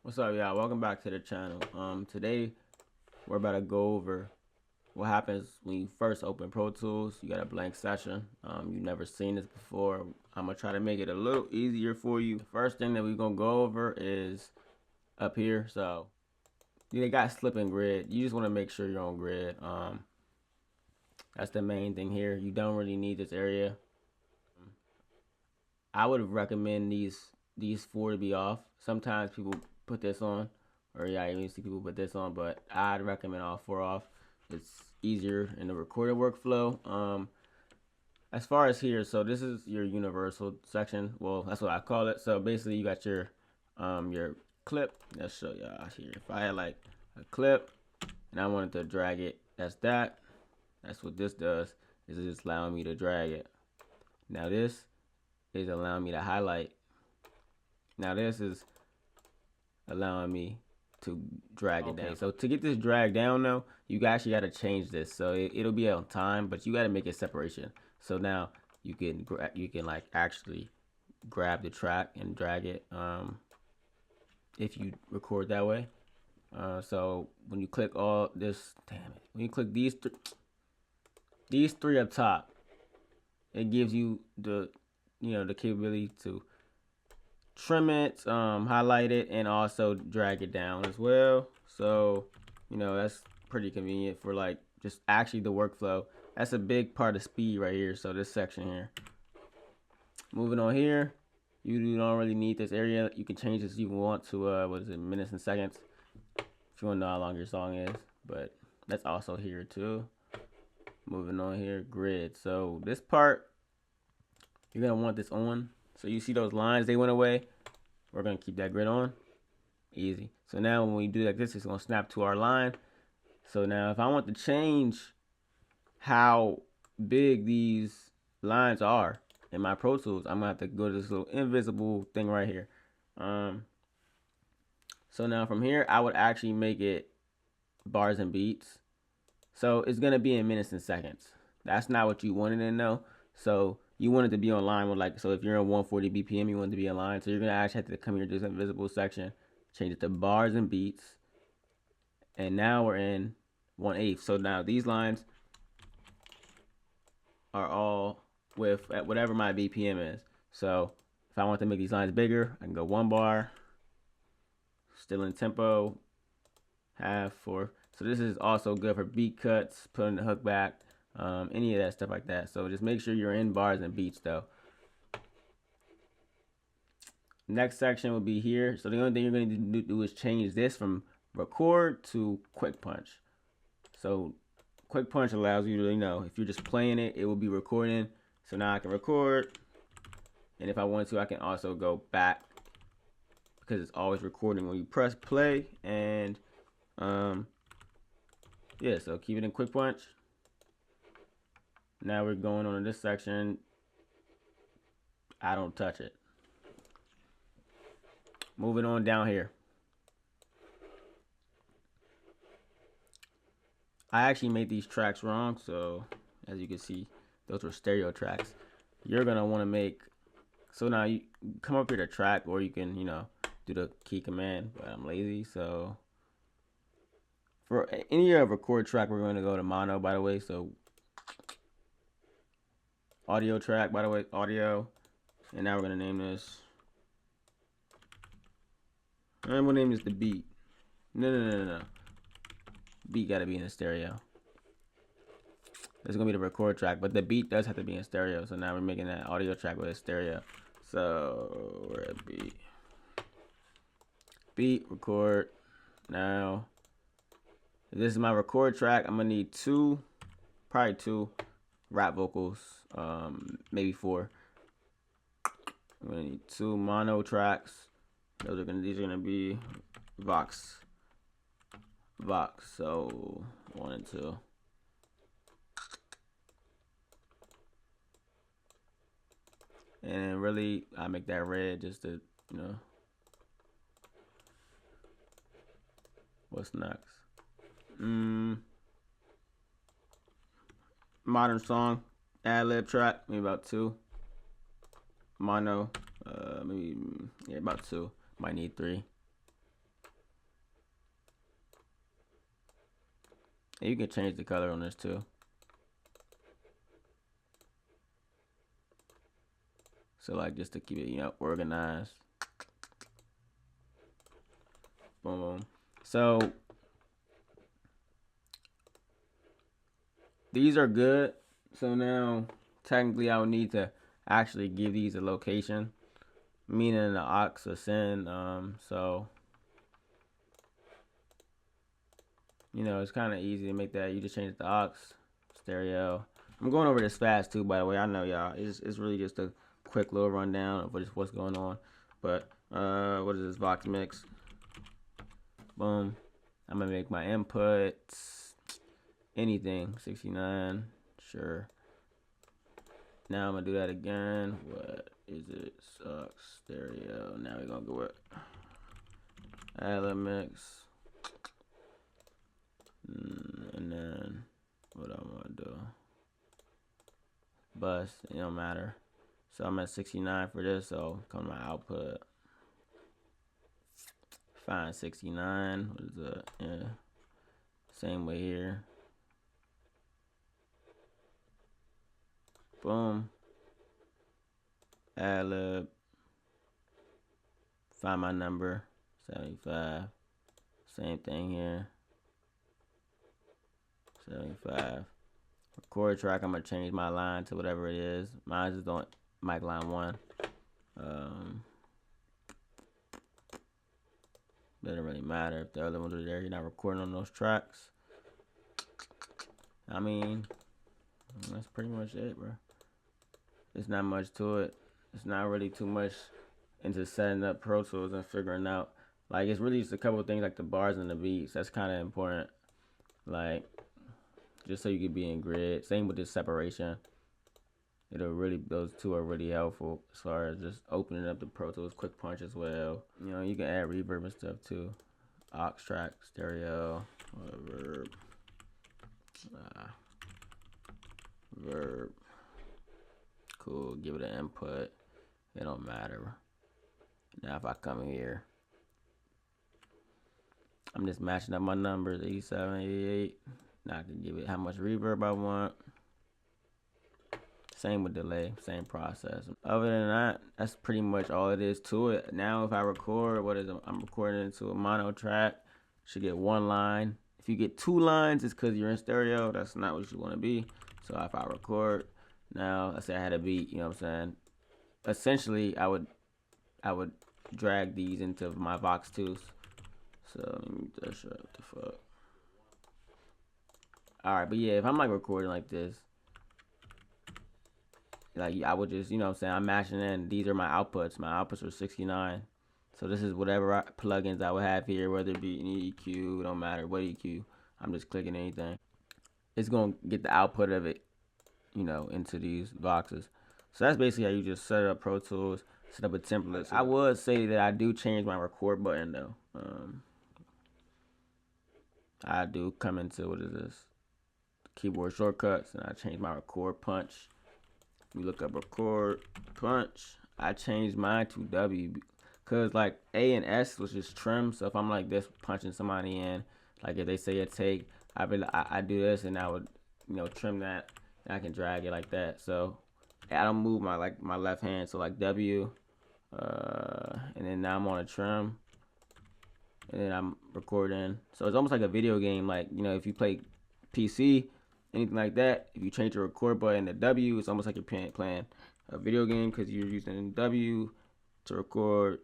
What's up, y'all? Welcome back to the channel. Today we're about to go over what happens when you first open Pro Tools. You got a blank session. You've never seen this before. I'm gonna try to make it a little easier for you. The first thing that we're gonna go over is up here. So they got slip and grid. You just want to make sure you're on grid. That's the main thing here. You don't really need this area. I would recommend these four to be off. Sometimes people put this on, or yeah, I even see people put this on, but I'd recommend all four off. It's easier in the recorded workflow. As far as here, so this is your universal section. Well, that's what I call it. So basically, you got your clip. Let's show y'all here. If I had like a clip and I wanted to drag it, that's that. That's what this does. Is it just allowing me to drag it. Now this is allowing me to highlight. Now this is allowing me to drag it down. So to get this drag down though, you actually got to change this. So it'll be on time, but you got to make it separation. So now you can like actually grab the track and drag it if you record that way. So when you click all this, damn it, when you click these three up top, it gives you the the capability to trim it, highlight it, and also drag it down as well. So that's pretty convenient for like just actually the workflow. That's a big part of speed right here. So this section here. Moving on here, you don't really need this area. You can change this if you want to what is it, minutes and seconds, if you want to know how long your song is. But that's also here too. Moving on here, grid. So this part, you're gonna want this on. So you see those lines, they went away. We're gonna keep that grid on. Easy. So now when we do like this, it's gonna snap to our line. So now if I want to change how big these lines are in my Pro Tools, I'm gonna have to go to this little invisible thing right here. So now from here, I would actually make it bars and beats. So it's gonna be in minutes and seconds. That's not what you wanted to know. So you want it to be on line with like, so if you're on 140 BPM, you want it to be in line. So you're gonna actually have to come here to this invisible section, change it to bars and beats. And now we're in 1/8. So now these lines are all with at whatever my BPM is. So if I want to make these lines bigger, I can go 1 bar, still in tempo, half, 4. So this is also good for beat cuts, putting the hook back, any of that stuff like that. So just make sure you're in bars and beats though. Next section will be here. So the only thing you're going to do is change this from record to quick punch. So quick punch allows you to, if you're just playing it, it will be recording. So now I can record. And if I want to, I can also go back because it's always recording when you press play. And yeah, so keep it in quick punch. Now we're going on to this section. I don't touch it. Moving on down here. I actually made these tracks wrong, so as you can see, those were stereo tracks. You're gonna want to make, so now you come up here to track, or you can do the key command, but I'm lazy. So for any record track, we're going to go to mono, by the way. So audio track, by the way, audio. And now we're going to name this, and we'll name this the beat. No. Beat got to be in the stereo. This is going to be the record track, but the beat does have to be in stereo. So now we're making that audio track with a stereo. So we're at beat. Beat, record. Now, if this is my record track, I'm going to need probably two rap vocals, maybe 4. I'm gonna need 2 mono tracks. These are gonna be Vox. So 1 and 2. And really, I make that red just to what's next? Modern song, ad lib track, maybe about 2. Mono, maybe about 2. Might need 3. And you can change the color on this too. So like just to keep it, you know, organized. Boom. So these are good. So now technically I would need to actually give these a location, meaning the aux or send. So you know, it's kind of easy to make that. You just change the aux, stereo. I'm going over this fast too, by the way. I know y'all. It's really just a quick little rundown of what's going on. But what is this Vox mix? Boom. I'm gonna make my inputs anything 69. Sure. Now I'm gonna do that again. What is it? Sucks stereo. Now we're gonna go with ad mix. And then what I'm gonna do? Bus. It don't matter. So I'm at 69 for this. So come to my output. Find 69. What is that? Yeah. Same way here. Boom. Ad lib. Find my number. 75. Same thing here. 75. Record track. I'm gonna change my line to whatever it is. Mine is on mic line 1. Doesn't really matter if the other ones are there. You're not recording on those tracks. I mean, that's pretty much it, bro. There's not much to it. It's not really too much into setting up Pro Tools and figuring out. Like, it's really just a couple of things like the bars and the beats. That's kind of important. Like, just so you can be in grid. Same with this separation. Those two are really helpful as far as just opening up the Pro Tools quick punch as well. You know, you can add reverb and stuff too. Aux track, stereo, reverb, verb. Cool, give it an input. It don't matter. Now if I come here, I'm just matching up my numbers, 87, 88. Now I can give it how much reverb I want. Same with delay, same process. Other than that, that's pretty much all it is to it. Now if I record, I'm recording into a mono track. Should get 1 line. If you get 2 lines, it's because you're in stereo. That's not what you want to be. So if I record, now let's say I had a beat, you know what I'm saying? Essentially, I would drag these into my Vox 2s. So let me just shut the fuck. Alright, but yeah, if I'm like recording like this, like I would just, you know what I'm saying, I'm mashing in. These are my outputs. My outputs are 69. So this is whatever plugins I would have here, whether it be an EQ, it don't matter what EQ. I'm just clicking anything. It's going to get the output of it, you know, into these boxes. So that's basically how you just set up Pro Tools, set up a template. I would say that I do change my record button though. I do come into, what is this? Keyboard shortcuts, and I change my record punch. You look up record punch. I changed mine to W because like A and S was just trim. So if I'm like this punching somebody in, like if they say a take, I do this and I would, you know, trim that and I can drag it like that. So I don't move my left hand. So like W, and then now I'm on a trim, and then I'm recording. So it's almost like a video game. Like, you know, if you play PC, anything like that, if you change your record button to W, it's almost like you're playing a video game because you're using W to record,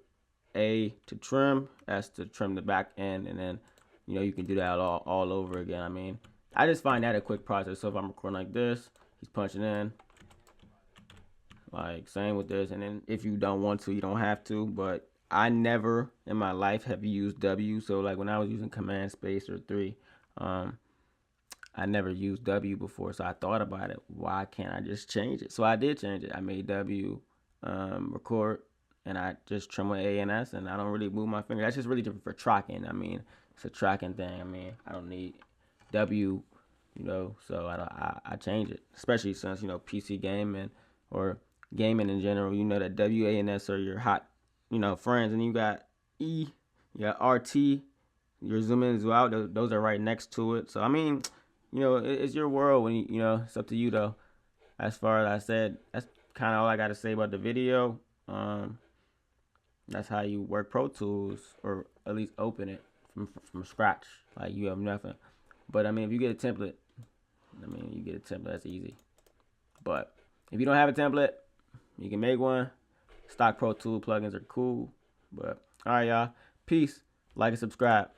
A to trim, S to trim the back end, and then, you know, you can do that all over again. I mean, I just find that a quick process. So if I'm recording like this, he's punching in. Like, same with this. And then if you don't want to, you don't have to. But I never in my life have used W. So, like, when I was using Command Space or 3, I never used W before, so I thought about it. Why can't I just change it? So I did change it. I made W record, and I just trim with A and S, and I don't really move my finger. That's just really different for tracking. I mean, it's a tracking thing. I mean, I don't need W, you know, so I change it, especially since, you know, PC gaming or gaming in general, you know that W, A, and S are your hot, you know, friends, and you got E, you got RT, your zoom in, zoom out, those are right next to it. So, I mean, you know, it's your world when you know, it's up to you though. As far as I said, that's kind of all I got to say about the video. Um, that's how you work Pro Tools, or at least open it from scratch. Like you have nothing. But I mean, if you get a template, I mean, you get a template. That's easy. But if you don't have a template, you can make one. Stock Pro Tool plugins are cool. But all right, y'all. Peace. Like and subscribe.